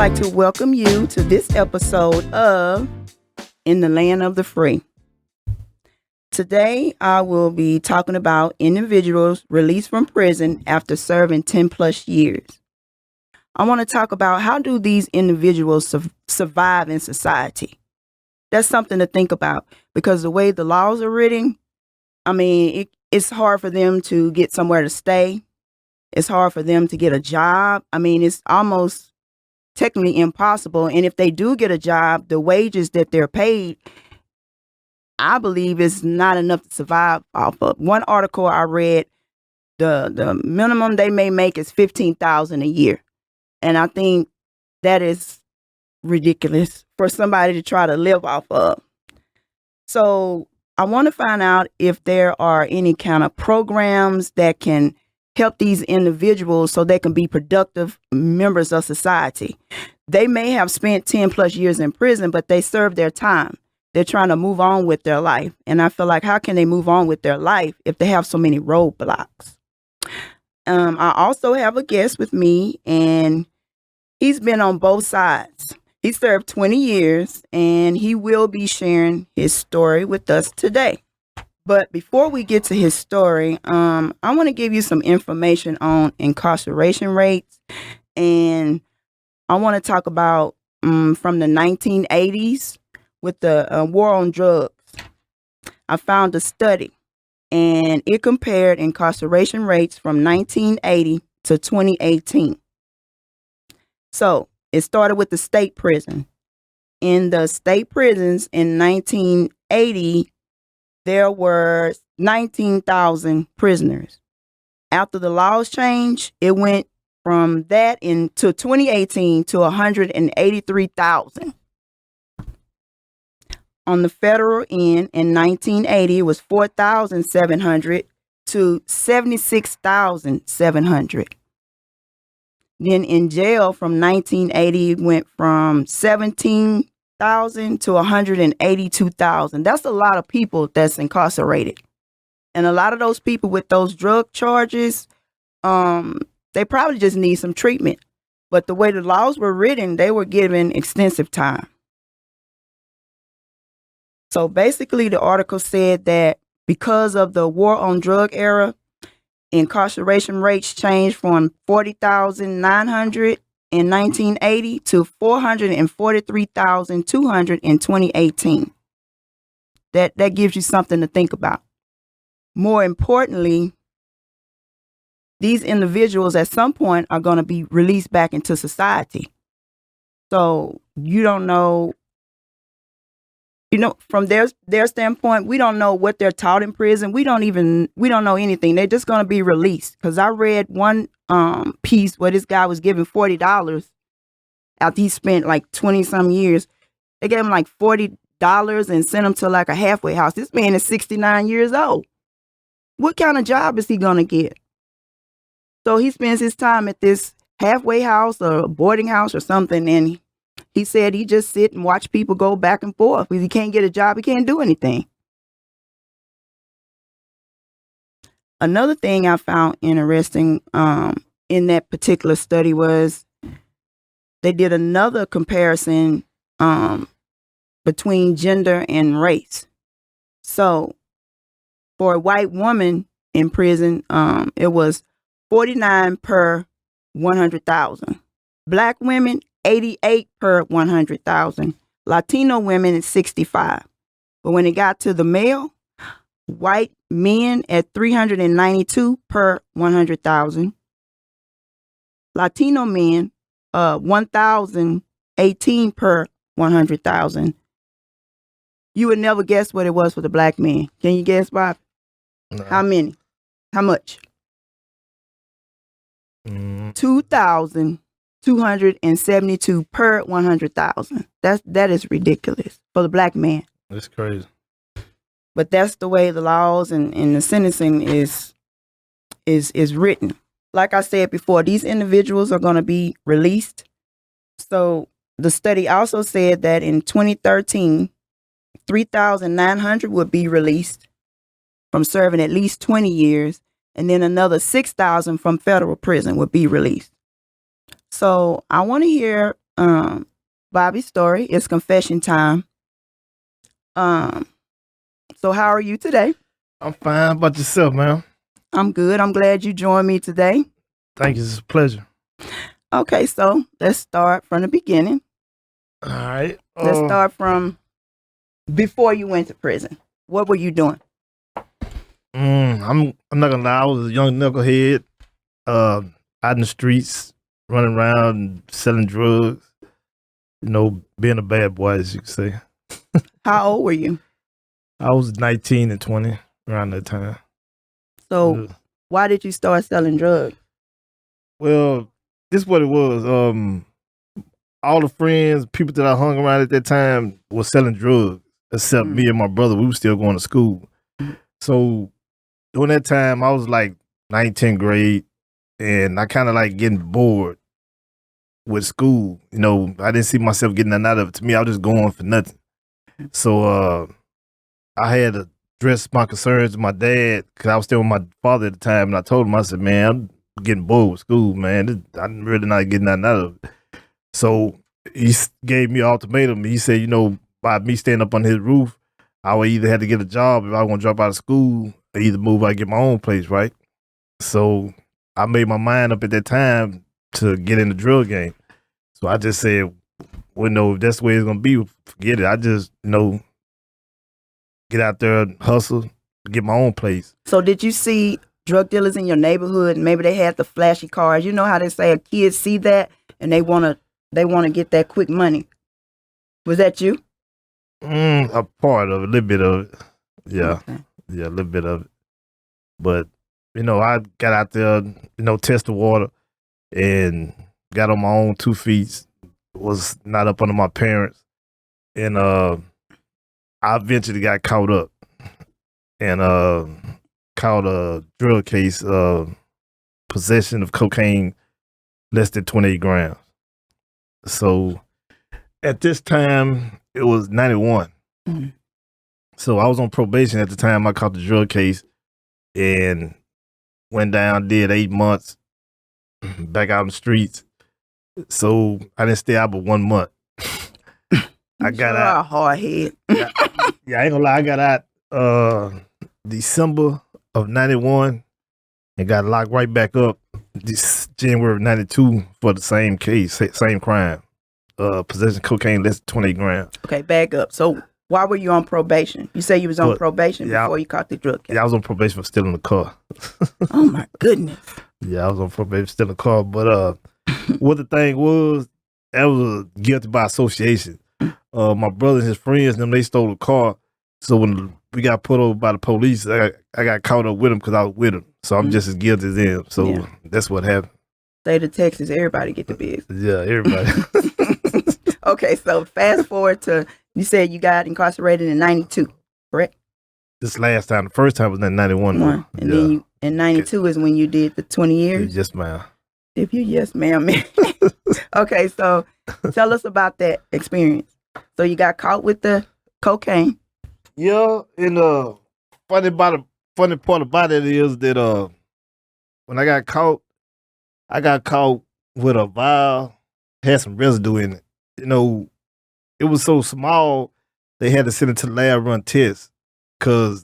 like to welcome you to this episode of In the Land of the Free. Today, I will be talking about individuals released from prison after serving 10 plus years. I want to talk about how do these individuals survive in society. That's something to think about because the way the laws are written, it's hard for them to get somewhere to stay. It's hard for them to get a job. It's almost technically impossible. And if they do get a job, the wages that they're paid, I believe is not enough to survive off of. One article I read, the minimum they may make is $15,000 a year. And I think that is ridiculous for somebody to try to live off of. So I want to find out if there are any kind of programs that can help these individuals so they can be productive members of society. They may have spent 10 plus years in prison, but they served their time. They're trying to move on with their life. And I feel like, how can they move on with their life if they have so many roadblocks? I also have a guest with me, and he's been on both sides. He served 20 years, and he will be sharing his story with us today. But before we get to his story, I want to give you some information on incarceration rates. And I want to talk about from the 1980s with the war on drugs. I found a study, and it compared incarceration rates from 1980 to 2018. So it started with the state prison. In the state prisons in 1980, there were 19,000 prisoners. After the laws changed, it went from that into 2018 to 183,000. On the federal end in 1980, it was 4,700 to 76,700. Then in jail from 1980, it went from 17,000 to 182,000. That's a lot of people that's incarcerated. And a lot of those people with those drug charges, they probably just need some treatment. But the way the laws were written, they were given extensive time. So basically, the article said that because of the war on drug era, incarceration rates changed from 40,900 in 1980 to 443,200 in 2018. That gives you something to think about. More importantly, these individuals at some point are going to be released back into society. So you don't know. From their standpoint, we don't know what they're taught in prison. We don't know anything. They're just going to be released. Because I read one piece where this guy was given $40 after he spent like 20 some years. They gave him like $40 and sent him to like a halfway house. This man is 69 years old. What kind of job is he going to get? So he spends his time at this halfway house or a boarding house or something, and he said he just sit and watch people go back and forth. If he can't get a job, he can't do anything. Another thing I found interesting in that particular study was they did another comparison between gender and race. So for a white woman in prison, it was 49 per 100,000. Black women, 88 per 100,000. Latino women is 65. But when it got to the male, white men at 392 per 100,000. Latino men, 1,018 per 100,000. You would never guess what it was for the black men. Can you guess, Bob? No. How many? How much? 2,272 per 100,000. That is ridiculous for the black man. That's crazy. But that's the way the laws and the sentencing is written. Like I said before, these individuals are going to be released. So the study also said that in 2013, 3,900 would be released from serving at least 20 years, and then another 6,000 from federal prison would be released. So I want to hear Bobby's story. It's confession time. So how are you today? I'm fine. How about yourself, man? I'm good. I'm glad you joined me today. Thank you. It's a pleasure. Okay, so let's start from the beginning. All right. Let's start from before you went to prison. What were you doing? I'm not gonna lie. I was a young knucklehead, out in the streets, running around selling drugs. You know, being a bad boy, as you could say. How old were you? I was 19 and 20 around that time. So why did you start selling drugs? Well, this is what it was. All the friends, people that I hung around at that time was selling drugs, except me and my brother. We were still going to school. So during that time, I was like 9th, 10th grade, and I kind of like getting bored with school. You know, I didn't see myself getting nothing out of it. To me, I was just going for nothing. So I had to address my concerns to my dad, because I was still with my father at the time, and I told him, I said, man, I'm getting bored with school, man. I'm really not getting nothing out of it. So he gave me an ultimatum. He said, you know, by me staying up on his roof, I would either have to get a job if I want to drop out of school, or either move out and get my own place, right? So I made my mind up at that time to get in the drug game. So I just said, well, no, if that's the way it's going to be, forget it. I just, you know, get out there and hustle, get my own place. So did you see drug dealers in your neighborhood, and maybe they had the flashy cars? You know how they say a kid see that and they want to get that quick money. Was that you? A part of it, a little bit of it. Yeah. Okay. Yeah, a little bit of it. But, you know, I got out there, you know, test the water and got on my own 2 feet, was not up under my parents. And I eventually got caught up and caught a drug case, possession of cocaine less than 28 grams. So at this time, it was 91. Mm-hmm. So I was on probation at the time I caught the drug case, and went down, did 8 months, back out in the streets. So I didn't stay out but 1 month. I got out. A hard head. Yeah, I ain't gonna lie. I got out December of 91 and got locked right back up this January of 92 for the same case, same crime. Possession of cocaine less than 28 grams. Okay, back up. So why were you on probation? You say you was on probation before you caught the drug case. Yeah, I was on probation for stealing the car. Oh my goodness. Yeah, I was on probation for stealing the car. But what the thing was, that was a guilty by association. My brother and his friends, they stole the car. So when we got put over by the police, I got caught up with them because I was with them. So I'm just as guilty as them. So that's what happened. State of Texas, everybody get the biz. Yeah, everybody. Okay, so fast forward to, you said you got incarcerated in 92, correct? This last time. The first time was in 91. And then you, in 92 is when you did the 20 years? Yes, ma'am. If you yes, ma'am. Okay, so tell us about that experience. So you got caught with the cocaine. Yeah, and funny part about it is that when I got caught with a vial, had some residue in it. You know, it was so small they had to send it to the lab run tests, because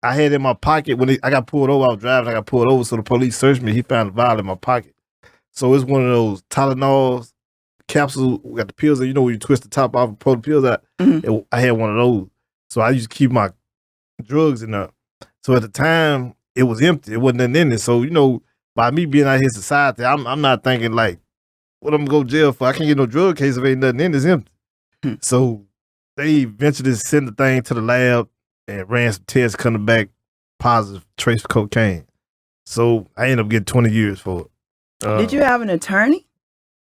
I had it in my pocket when I got pulled over. I was driving, I got pulled over, so the police searched me. He found a vial in my pocket. So it's one of those Tylenol capsules, we got the pills, and you know when you twist the top off and pull the pills out. I had one of those. So I used to keep my drugs in there. So at the time, it was empty. It wasn't nothing in it. So, you know, by me being out here in society, I'm not thinking like, what I'm gonna go to jail for? I can't get no drug case if ain't nothing in it. It's empty. So they eventually sent the thing to the lab and ran some tests, coming back positive, trace cocaine. So I ended up getting 20 years for it. Did you have an attorney?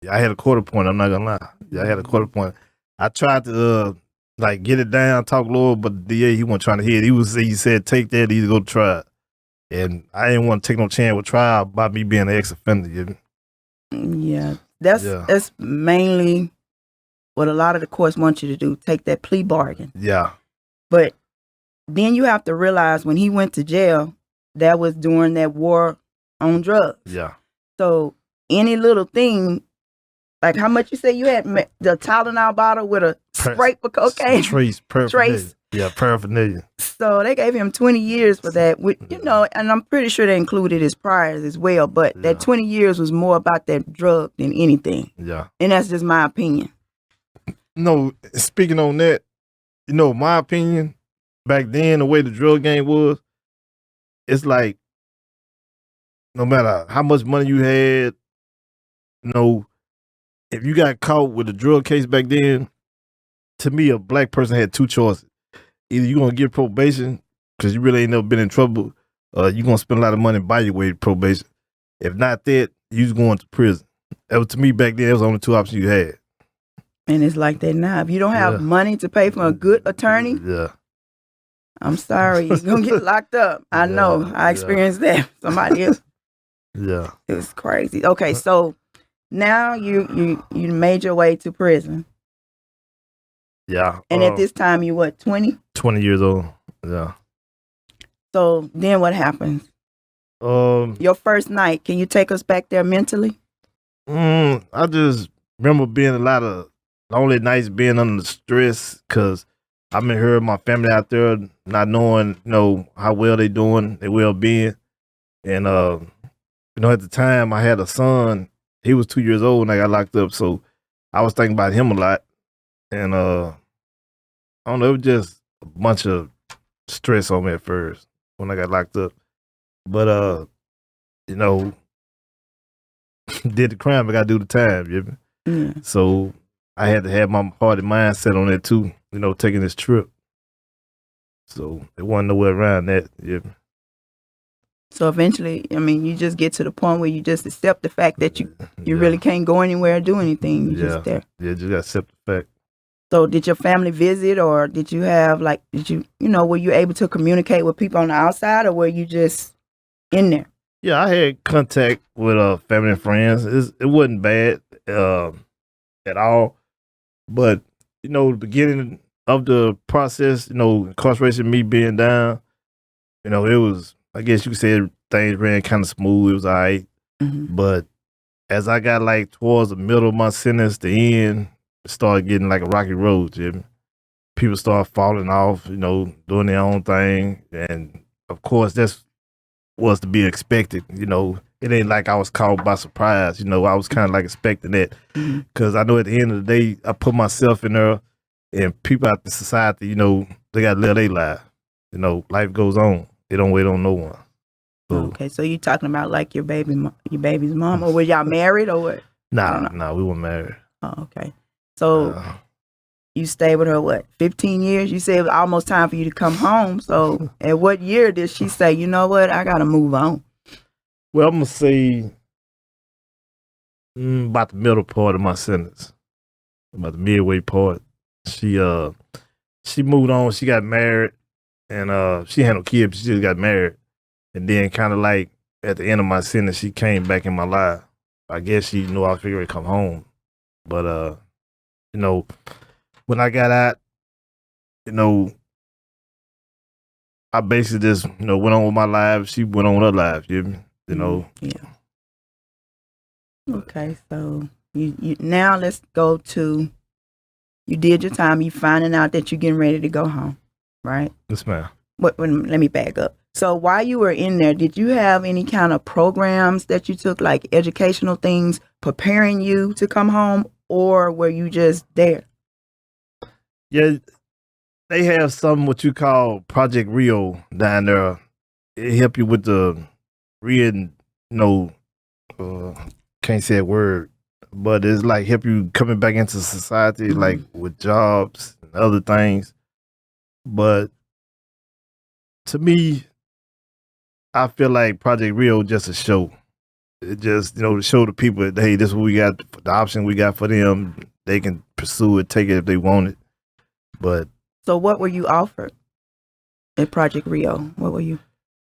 Yeah, I had a quarter point. I'm not gonna lie. Yeah, I had a quarter point. I tried to like get it down, talk lower, but the DA, he wasn't trying to hear it. He said take that, either go to trial. And I didn't want to take no chance with trial by me being an ex-offender. You know? Yeah, that's mainly what a lot of the courts want you to do, take that plea bargain. Yeah. But then you have to realize when he went to jail, that was during that war on drugs. Yeah. So any little thing, Like how much you say you had the Tylenol bottle with a spray for cocaine? Trace, paraphernalia. Trace. Yeah, paraphernalia. So they gave him 20 years for that. With, you know, and I'm pretty sure they included his priors as well. But that 20 years was more about that drug than anything. Yeah. And that's just my opinion. No, speaking on that, you know, my opinion, back then, the way the drug game was, it's like, no matter how much money you had, you know, if you got caught with a drug case back then, to me, a black person had two choices. Either you're going to get probation because you really ain't never been in trouble, or you're going to spend a lot of money and buy your way to probation. If not that, you's going to prison. That was, to me, back then, that was the only two options you had. And it's like that now. If you don't have money to pay for a good attorney, I'm sorry, you're going to get locked up. I know. I experienced that. Somebody else. Yeah. It was crazy. Okay, so now you made your way to prison. Yeah. And at this time, you what, 20? 20 years old. Yeah. So then what happens? Your first night, can you take us back there mentally? I just remember being a lot of lonely nights, being under the stress, because I been hearing my family out there not knowing, you know, how well they doing, their well-being. And, you know, at the time I had a son. He was 2 years old when I got locked up, so I was thinking about him a lot. And I don't know, it was just a bunch of stress on me at first when I got locked up. But you know, did the crime, I gotta do the time, you know? So I had to have my heart and mindset on that too, you know, taking this trip. So there wasn't no way around that, yeah. So eventually, I mean, you just get to the point where you just accept the fact that you really can't go anywhere or do anything. You're just there. Yeah, just gotta accept the fact. So did your family visit, or did you have, like, you know, were you able to communicate with people on the outside, or were you just in there? Yeah, I had contact with family and friends. It wasn't bad at all. But, you know, the beginning of the process, you know, incarceration, me being down, you know, it was, I guess you could say things ran kind of smooth. It was all right. But as I got like towards the middle of my sentence, the end, it started getting like a rocky road, Jimmy. People started falling off, you know, doing their own thing. And of course, that's was to be expected. You know, it ain't like I was caught by surprise. You know, I was kind of like expecting that, because I know at the end of the day, I put myself in there, and people out the society, you know, they got to live their life. You know, life goes on. They don't wait on no one. So, okay, so you talking about like your baby's mom, or were y'all married, or what? Nah, we weren't married. Oh, okay. So you stayed with her, what, 15 years? You said it was almost time for you to come home. So at what year did she say, you know what, I got to move on? Well, I'm going to say about the middle part of my sentence, about the midway part. She moved on. She got married, and she had no kids. She just got married. And then kind of like at the end of my sentence, she came back in my life. I guess she knew I was figuring to come home. But, you know, when I got out, you know, I basically just, you know, went on with my life. She went on with her life, you know. Yeah. Okay, so you now let's go to, you did your time. You finding out that you're getting ready to go home, right? Yes, ma'am. Let me back up. So while you were in there, did you have any kind of programs that you took, like educational things preparing you to come home, or were you just there? Yeah, they have something what you call Project Rio down there. It help you with the can't say a word, but it's like help you coming back into society, like with jobs and other things. But to me, I feel like Project Rio just a show. It just, you know, to show the people that, hey, this is what we got, the option we got for them. They can pursue it, take it if they want it. But so what were you offered at Project Rio? What were you?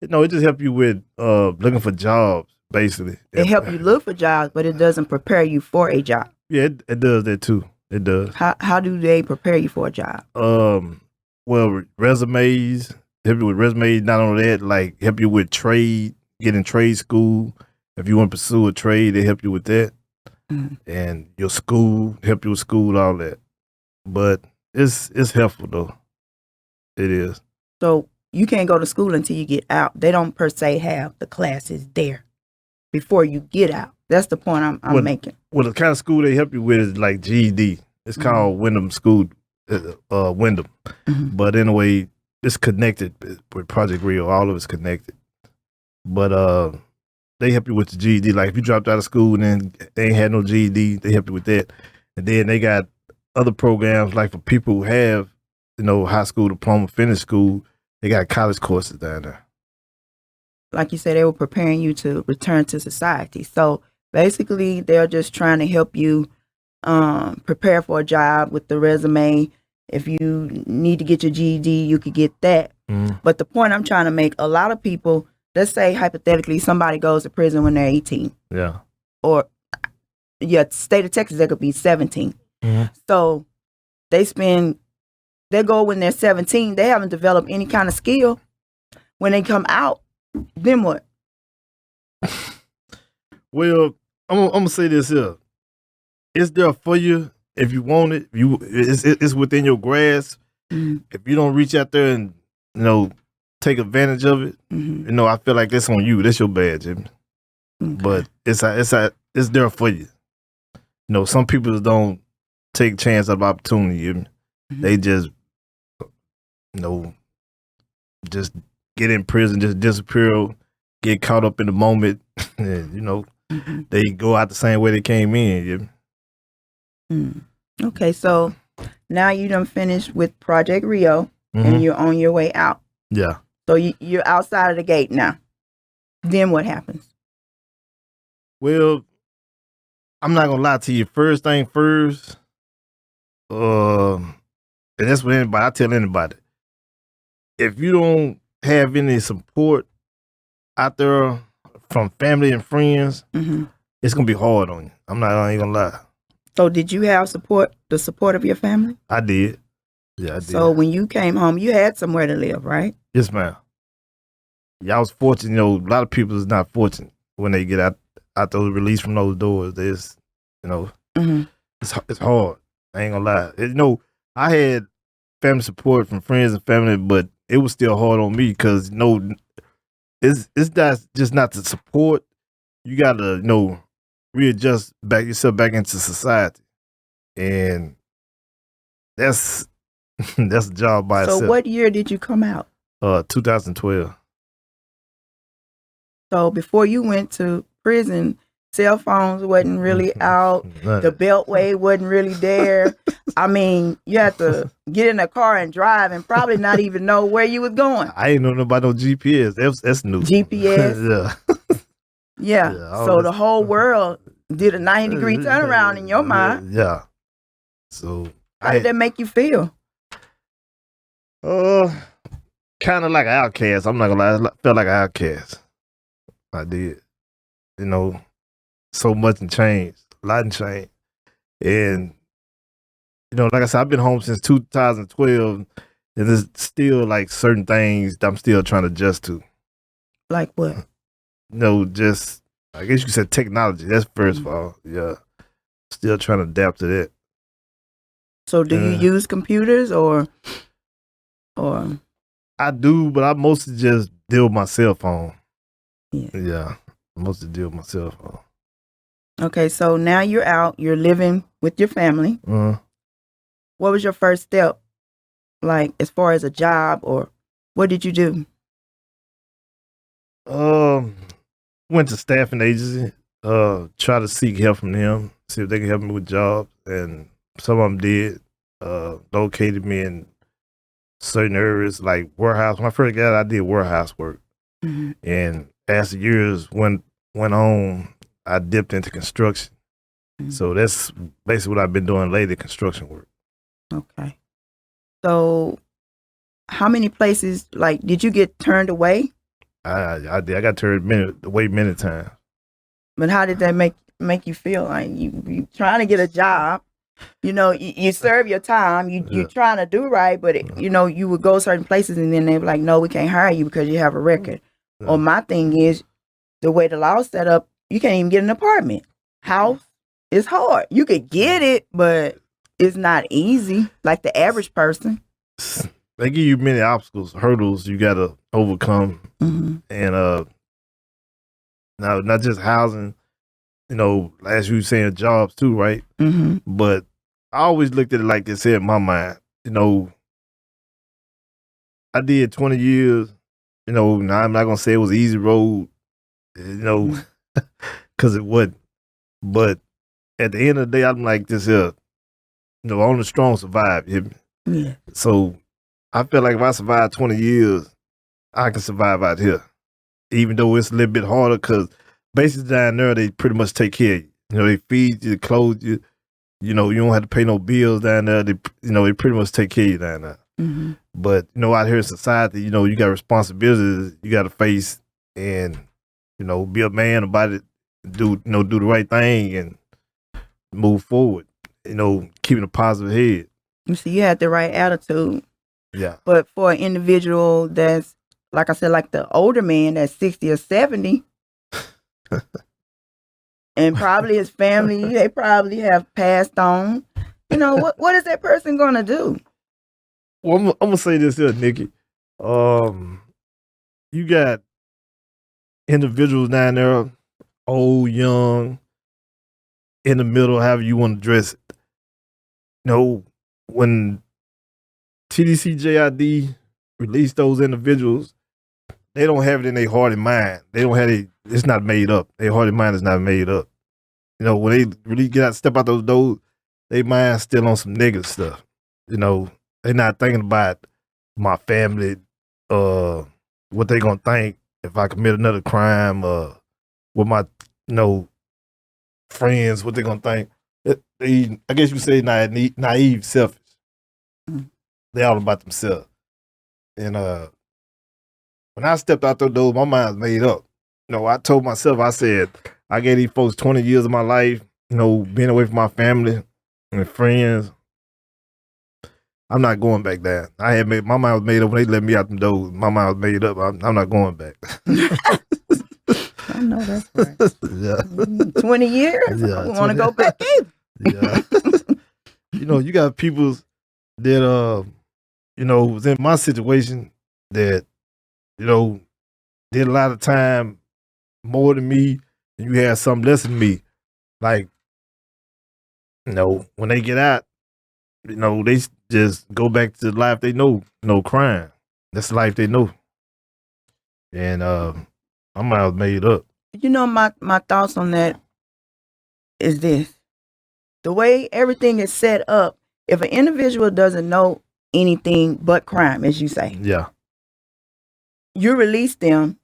No, it just help you with looking for jobs, basically. It help you look for jobs, but it doesn't prepare you for a job. Yeah, it does that too. It does. How do they prepare you for a job? Well, resumes, help you with resumes. Not only that, like help you with trade, get in trade school. If you want to pursue a trade, they help you with that. and your school, help you with school, all that. But it's helpful though. It is. So you can't go to school until you get out. They don't per se have the classes there before you get out. That's the point I'm making. Well, the kind of school they help you with is like GED. It's called Wyndham School, Wyndham. But anyway, it's connected with Project Rio. All of it's connected. But they help you with the GED. Like if you dropped out of school and then they ain't had no GED, they help you with that. And then they got other programs like for people who have, high school diploma, finished school. They got college courses down there. Like you said, they were preparing you to return to society. So basically, they're just trying to help you prepare for a job with the resume. If you need to get your GED, you could get that. But the point I'm trying to make, a lot of people, let's say hypothetically, somebody goes to prison when they're 18. Yeah. Or, state of Texas, they could be 17. So they go when they're 17, they haven't developed any kind of skill. When they come out, then what? Well, I'm gonna say this here. It's there for you if you want it. It's within your grasp. If you don't reach out there and take advantage of it, I feel like that's on you. That's your bad, Jimmy. But it's there for you. Some people don't take chance of opportunity. They just just get in prison, just disappear, get caught up in the moment, and they go out the same way they came in. Okay, so now you done finished with Project Rio, and you're on your way out. Yeah. So you're outside of the gate now. Then what happens? Well, I'm not gonna lie to you. First thing first, and that's what I tell anybody. If you don't have any support out there from family and friends, it's gonna be hard on you. I ain't gonna lie. So did you have the support of your family? I did. Yeah, I did. So when you came home, you had somewhere to live, right? Yes, ma'am. Yeah, I was fortunate. A lot of people is not fortunate when they get out those released from those doors. There's, it's hard. I ain't gonna lie. I had family support from friends and family, but it was still hard on me because it's just not the support. You gotta readjust yourself back into society, and that's a job by itself. So what year did you come out? 2012. So before you went to prison, cell phones wasn't really out. The Beltway wasn't really there. I mean, you had to get in a car and drive and probably not even know where you was going. I ain't know about no GPS. That's new. GPS. Yeah. So the whole world did a 90-degree turnaround in your mind. Yeah. So how did that make you feel? Kind of like an outcast. I'm not gonna lie. I felt like an outcast. I did. So much and changed. A lot and changed. And, like I said, I've been home since 2012, and there's still like certain things that I'm still trying to adjust to. Like what? Just, I guess you could say technology. That's first of all. Yeah. Still trying to adapt to that. So do you use computers or? I do, but I mostly just deal with my cell phone. Yeah. Mostly deal with my cell phone. Okay, so now you're out. You're living with your family. What was your first step, like as far as a job, or what did you do? Went to staffing agency. Try to seek help from them, see if they can help me with jobs, and some of them did. Located me in certain areas like warehouse. When I first got out, I did warehouse work, and as the years went on, I dipped into construction. So that's basically what I've been doing lately, construction work. Okay. So how many places, like, did you get turned away? I did. I got turned away many times. But how did that make you feel? Like you trying to get a job, you serve your time, you're trying to do right, but you would go certain places and then they'd be like, no, we can't hire you because you have a record. Or my thing is, the way the law's set up, you can't even get an apartment, house, It's hard. You could get it, but it's not easy like the average person. They give you many obstacles, hurdles you gotta overcome, and now not just housing. As you were saying, jobs too, right? But I always looked at it like this here in my mind. I did 20 years. Now I'm not gonna say it was an easy road, because it wasn't. But at the end of the day, I'm like this here. Only the strong survive. You hear me? Yeah. So I feel like if I survive 20 years, I can survive out here, even though it's a little bit harder because basically down there they pretty much take care of you. They feed you, clothe you. You don't have to pay no bills down there. They pretty much take care of you down there. But out here in society, you got responsibilities you got to face, and be a man about it. Do the right thing and move forward. Keeping a positive head. You see, you had the right attitude. Yeah. But for an individual that's, like I said, like the older man that's 60 or 70, and probably his family, they probably have passed on. What is that person going to do? Well, I'm going to say this here, Nikki. You got individuals down there, old, young, in the middle, however you want to dress it. When TDCJID released those individuals, they don't have it in their heart and mind. They don't have it. It's not made up. Their heart and mind is not made up. When they really step out those doors, their mind's still on some negative stuff. They're not thinking about my family, what they gonna think if I commit another crime, with my, friends, what they gonna think. I guess you could say naive, selfish. They all about themselves. And when I stepped out those doors, my mind's made up. I told myself, I said, I gave these folks 20 years of my life, being away from my family and friends. I'm not going back down. My mind was made up when they let me out the doors. My mind was made up. I'm not going back. I know that's right. Yeah. 20 years? Yeah, I don't want to go back either. Yeah. You got people that, was in my situation that, did a lot of time more than me, and you had some less than me. Like, when they get out, they just go back to the life they know, no crime. That's the life they know. And my mind was made up. My thoughts on that is this. The way everything is set up, if an individual doesn't know anything but crime, as you say, Yeah, you release them,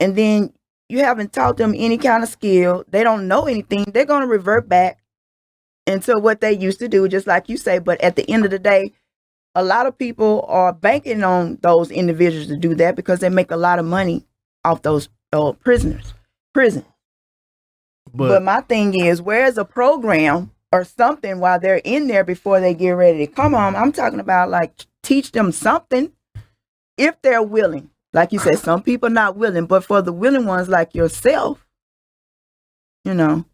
and then you haven't taught them any kind of skill. They don't know anything. They're going to revert back into what they used to do, just like you say. But at the end of the day, a lot of people are banking on those individuals to do that because they make a lot of money off those prison. But my thing is, where's a program or something while they're in there before they get ready to come home? I'm talking about like teach them something if they're willing. Like you said, some people not willing, but for the willing ones like yourself, I'm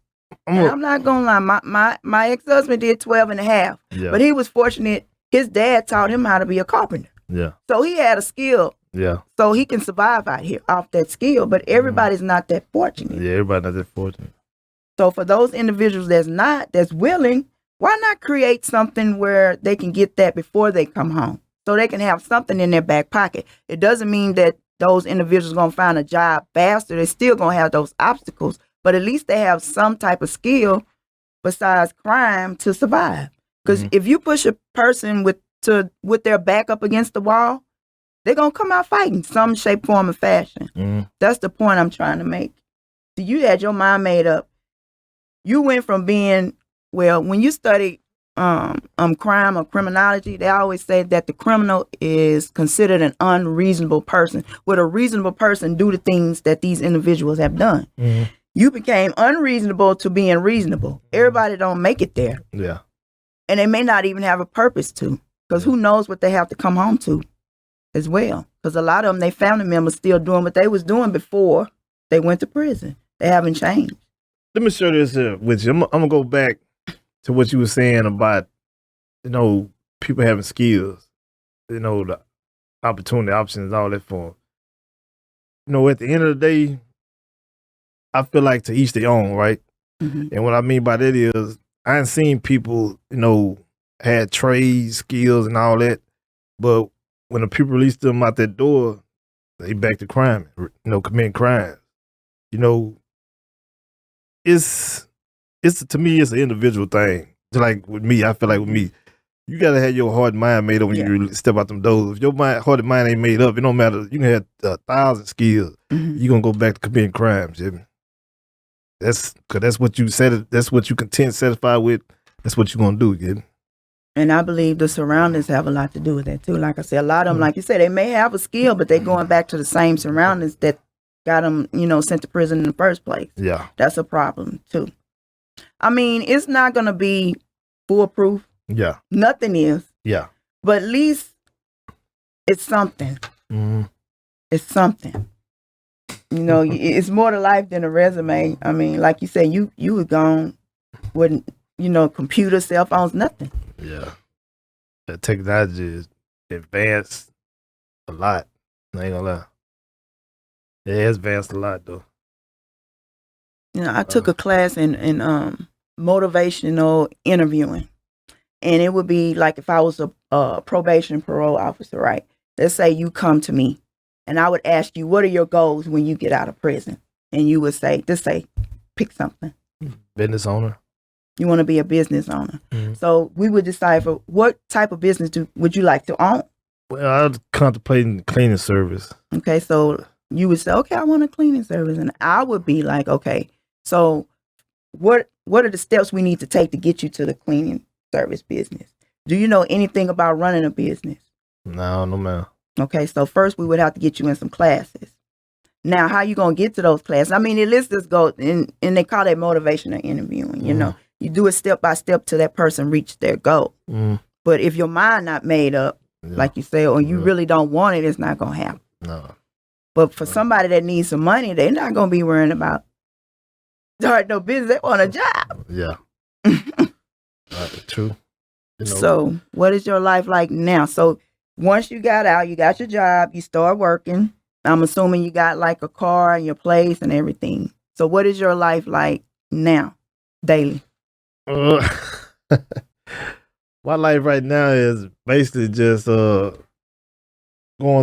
not gonna lie. My ex-husband did 12 and a half, but he was fortunate. His dad taught him how to be a carpenter. Yeah. So he had a skill. Yeah. So he can survive out here off that skill, but everybody's not that fortunate. Yeah, everybody's not that fortunate. So for those individuals that's willing, why not create something where they can get that before they come home? So they can have something in their back pocket. It doesn't mean that those individuals are going to find a job faster. They're still going to have those obstacles, but at least they have some type of skill besides crime to survive. Because if you push a person with their back up against the wall, they're going to come out fighting some shape, form, or fashion. That's the point I'm trying to make. So you had your mind made up. You went from being, when you study crime or criminology, they always say that the criminal is considered an unreasonable person. Would a reasonable person do the things that these individuals have done? You became unreasonable to being reasonable. Everybody don't make it there. Yeah. And they may not even have a purpose to, because who knows what they have to come home to as well. Because a lot of them, their family members still doing what they was doing before they went to prison. They haven't changed. let me share this here with you. I'm gonna go back to what you were saying about, people having skills, the opportunity, options, all that for 'em. At the end of the day, I feel like to each their own, right? Mm-hmm. And what I mean by that is, I ain't seen people, had trade skills and all that, but when the people release them out that door, they back to crime, committing crimes. It's to me, it's an individual thing. Just like with me, I feel like with me, you gotta have your heart and mind made up when you step out them doors. If your heart and mind ain't made up, it don't matter. You can have 1,000 skills, you gonna go back to committing crimes. That's because that's what you said. That's what you content, satisfied with. That's what you gonna do, kid. And I believe the surroundings have a lot to do with that too. Like I said, a lot of them, like you said, they may have a skill, but they're going back to the same surroundings that got them, sent to prison in the first place. Yeah, that's a problem too. I mean, it's not gonna be foolproof. Yeah, nothing is. Yeah, but at least it's something. Mm-hmm. It's something. It's more to life than a resume. I mean, like you said, you were gone, wouldn't computer, cell phones, nothing. Yeah, the technology is advanced a lot. I ain't gonna lie. It has advanced a lot though. I took a class in motivational interviewing, and it would be like if I was a probation parole officer, right? Let's say you come to me, and I would ask you, what are your goals when you get out of prison? And you would say, pick something. Business owner. You want to be a business owner. Mm-hmm. So we would decipher what type of business would you like to own? Well, I was contemplating cleaning service. Okay, so you would say, okay, I want a cleaning service. And I would be like, okay, so what are the steps we need to take to get you to the cleaning service business? Do you know anything about running a business? No, ma'am. Okay, so first we would have to get you in some classes. Now, how you going to get to those classes? I mean, let's just go, and they call that motivational interviewing, You do it step by step till that person reach their goal. But if your mind not made up, like you say, or you really don't want it, it's not going to happen. No. But for somebody that needs some money, they're not going to be worrying about starting no business. They want a job. Yeah. True. So what is your life like now? So once you got out, you got your job, you start working. I'm assuming you got like a car and your place and everything. So what is your life like now, daily? My life right now is basically just going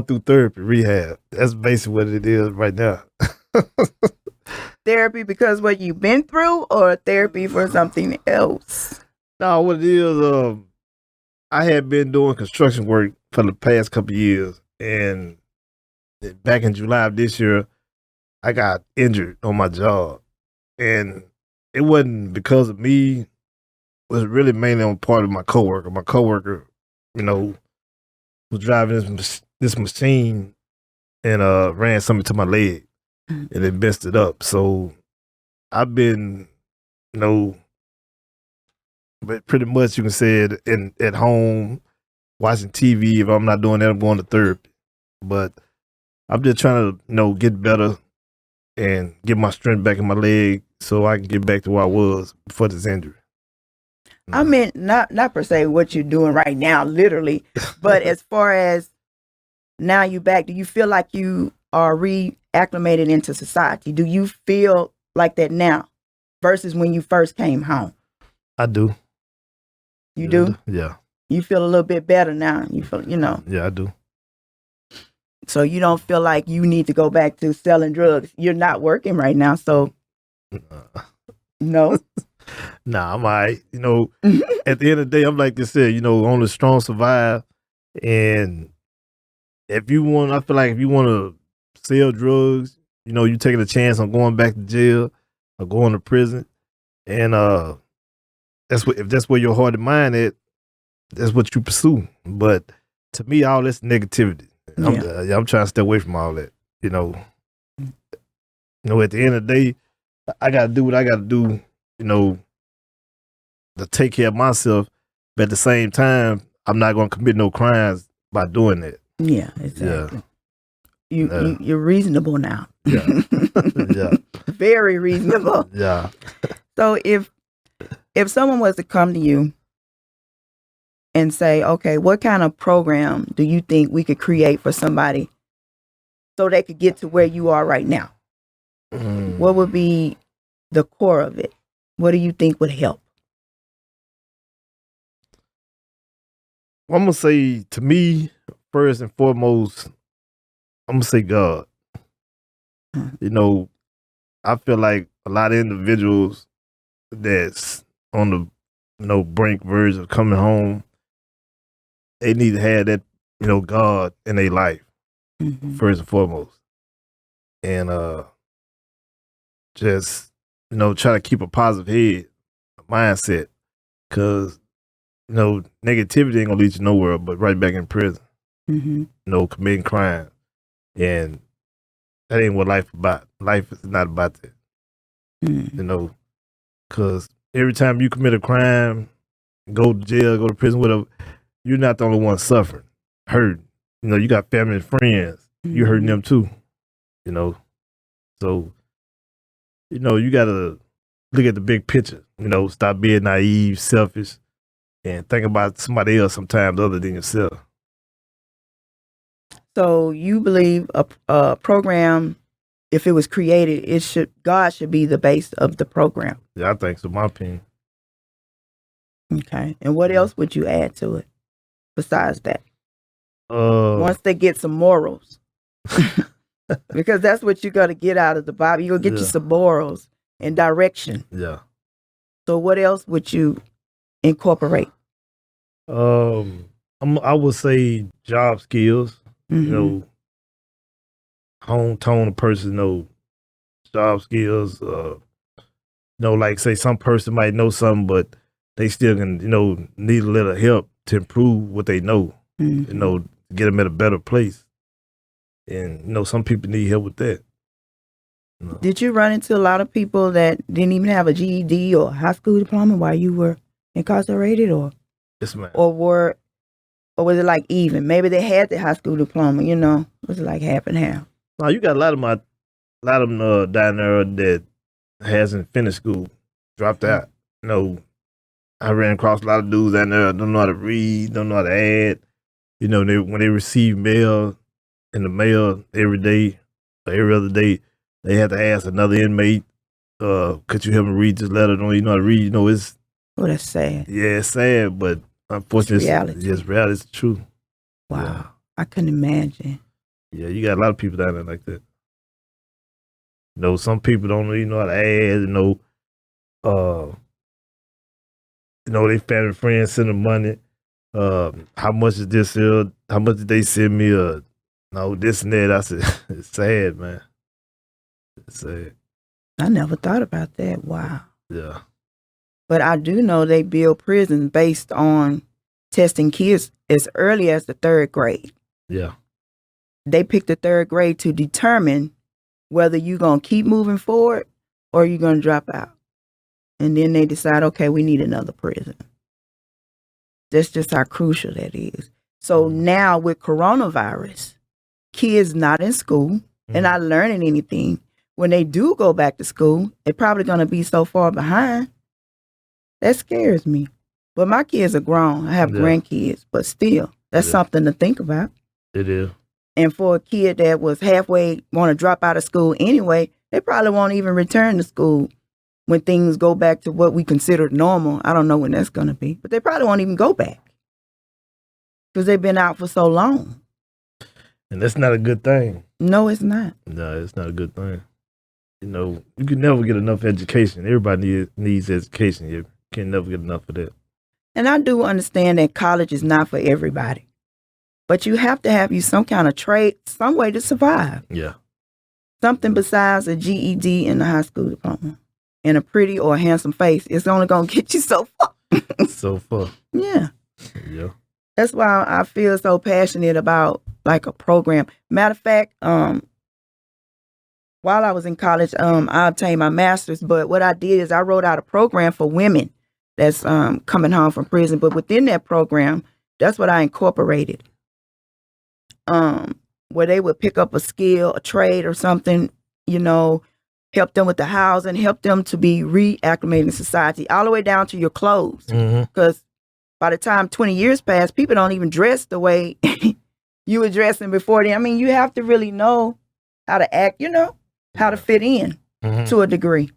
through therapy, rehab. That's basically what it is right now. Therapy because what you've been through, or therapy for something else? No, what it is, I had been doing construction work for the past couple of years, and back in July of this year, I got injured on my job, and it wasn't because of me. It was really mainly on part of my coworker. My coworker, was driving this machine and ran something to my leg, and it messed it up. So I've been, but pretty much you can say it at home, watching TV. If I'm not doing that, I'm going to therapy. But I'm just trying to, get better and get my strength back in my leg so I can get back to where I was before this injury. I mean, not per se what you're doing right now, literally, but as far as now you back, do you feel like you are reacclimated into society? Do you feel like that now versus when you first came home? I do. You do? Yeah. You feel a little bit better now. You feel, Yeah, I do. So you don't feel like you need to go back to selling drugs. You're not working right now, so no. Nah, I'm all right. At the end of the day, I'm like you said, only strong survive. And I feel like if you want to sell drugs, you taking a chance on going back to jail or going to prison. And if that's where your heart and mind at, that's what you pursue. But to me, all that's negativity. I'm trying to stay away from all that. At the end of the day, I got to do what I got to do, to take care of myself. But at the same time, I'm not going to commit no crimes by doing that. Yeah, exactly. Yeah. You're reasonable now. Yeah. Yeah. Very reasonable. Yeah. So if someone was to come to you and say, okay, what kind of program do you think we could create for somebody so they could get to where you are right now? What would be the core of it? What do you think would help? I'm gonna say, to me, first and foremost, I'm gonna say God. You know, I feel like a lot of individuals that's on the brink verge of coming home, they need to have that, God in their life first and foremost, and just try to keep a positive head mindset, because negativity ain't gonna lead you nowhere but right back in prison. Committing crime, and that ain't what life about. Life is not about that. Because every time you commit a crime, go to jail, go to prison, whatever, you're not the only one suffering, hurting. You got family and friends. You hurting them too. So, you gotta look at the big picture. Stop being naive, selfish, and think about somebody else sometimes other than yourself. So you believe a program, if it was created, God should be the base of the program. Yeah, I think so. My opinion. Okay. And what else would you add to it besides that? Once they get some morals. Because that's what you're going to get out of the Bible. You're going to get you some morals and direction. Yeah. So what else would you incorporate? I would say job skills. Home tone a person, job skills. Like say some person might know something, but they still can, need a little help to improve what they know. Get them at a better place. And some people need help with that. Did you run into a lot of people that didn't even have a GED or high school diploma while you were incarcerated, or? Yes, ma'am. Or was it like even? Maybe they had the high school diploma, Was it like half and half? No, you got a lot of them down there that hasn't finished school, dropped out. I ran across a lot of dudes down there don't know how to read, don't know how to add. When they receive mail in the mail every day or every other day, they have to ask another inmate, could you help me read this letter? Don't you know how to read? It's... Oh, that's sad. Yeah, it's sad, but unfortunately, it's reality. It's the truth. Wow. Yeah. I couldn't imagine. Yeah, you got a lot of people down there like that. Some people don't really know how to add, they family and friends send them money. How much is this here? How much did they send me? This and that. I said, it's sad, man. It's sad. I never thought about that. Wow. Yeah. But I do know they build prisons based on testing kids as early as the 3rd grade. Yeah. They pick the 3rd grade to determine whether you're going to keep moving forward or you're going to drop out. And then they decide, okay, we need another prison. That's just how crucial that is. So now with coronavirus, kids not in school and not learning anything, when they do go back to school, they're probably going to be so far behind. That scares me. But my kids are grown. I have grandkids, but still, that's something to think about. It is. And for a kid that was halfway want to drop out of school anyway, they probably won't even return to school when things go back to what we considered normal. I don't know when that's going to be, but they probably won't even go back because they've been out for so long. And that's not a good thing. No, it's not. No, it's not a good thing. You can never get enough education. Everybody needs education. You can never get enough of that. And I do understand that college is not for everybody. But you have to have some kind of trade, some way to survive. Yeah. Something besides a GED and a high school diploma. And a pretty or a handsome face. It's only going to get you so far. So far. Yeah. Yeah. That's why I feel so passionate about like a program. Matter of fact, while I was in college, I obtained my master's. But what I did is I wrote out a program for women that's coming home from prison. But within that program, that's what I incorporated. Where they would pick up a skill, a trade or something, help them with the housing, help them to be reacclimated in society, all the way down to your clothes. Because by the time 20 years pass, people don't even dress the way you were dressing before then. I mean, you have to really know how to act, how to fit in to a degree.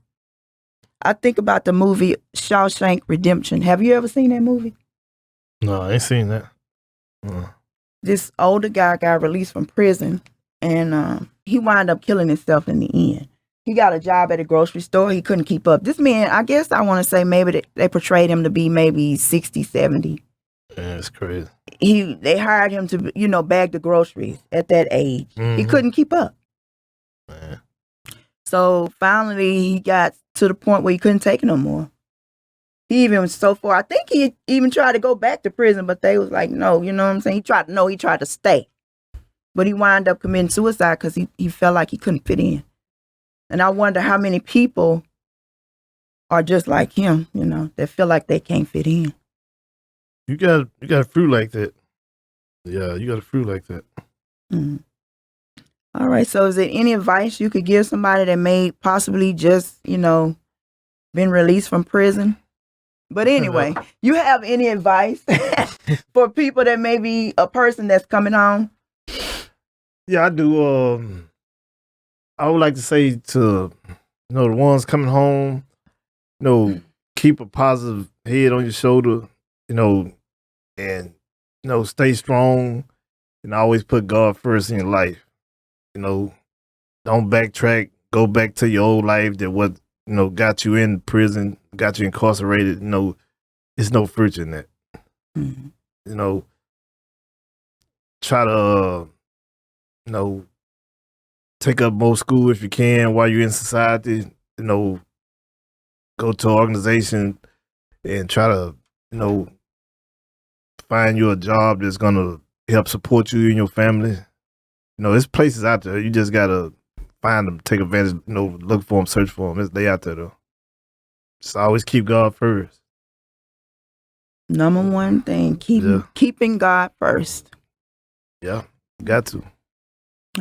I think about the movie Shawshank Redemption. Have you ever seen that movie? No, I ain't seen that. This older guy got released from prison, and he wound up killing himself in the end. He got a job at a grocery store. He couldn't keep up. This man, I guess I want to say maybe they portrayed him to be maybe 60, 70. Yeah, it's crazy. They hired him to, bag the groceries at that age. He couldn't keep up. Man. So finally, he got to the point where he couldn't take it no more. He even was so far. I think he even tried to go back to prison, but they was like, no, you know what I'm saying? He tried to stay. But he wound up committing suicide because he felt like he couldn't fit in. And I wonder how many people are just like him, that feel like they can't fit in. You got a fruit like that. Yeah, you got a fruit like that. Mm-hmm. All right. So is there any advice you could give somebody that may possibly just, been released from prison? But anyway, you have any advice for people that may be a person that's coming home? Yeah, I do. I would like to say to, the ones coming home, keep a positive head on your shoulder, and, stay strong and always put God first in your life. Don't backtrack, go back to your old life that what, got you in prison, got you incarcerated. It's no fruit in that. Mm-hmm. Try to, take up more school if you can while you're in society. Go to an organization and try to, find you a job that's gonna help support you and your family. There's places out there. You just gotta find them, take advantage. Look for them, search for them. They out there though. Just always keep God first. Number one thing, keeping God first. Yeah, got to.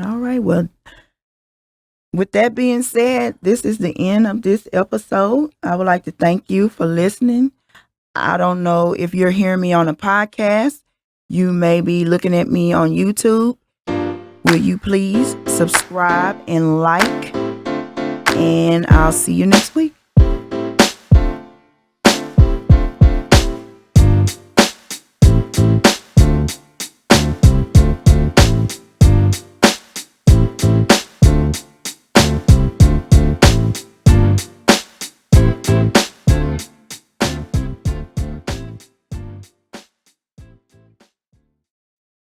All right. Well, with that being said, this is the end of this episode. I would like to thank you for listening. I don't know if you're hearing me on a podcast. You may be looking at me on YouTube. Will you please subscribe and like? And I'll see you next week.